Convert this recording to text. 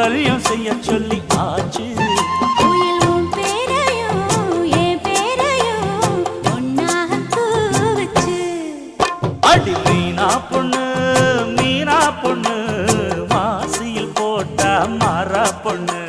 மாங்கல்யம் செய்ய சொல்லி ஆச்சு. அடி மீனா பொண்ணு மீனா பொண்ணு மாசியில் போட்டா மாறா பொண்ணு.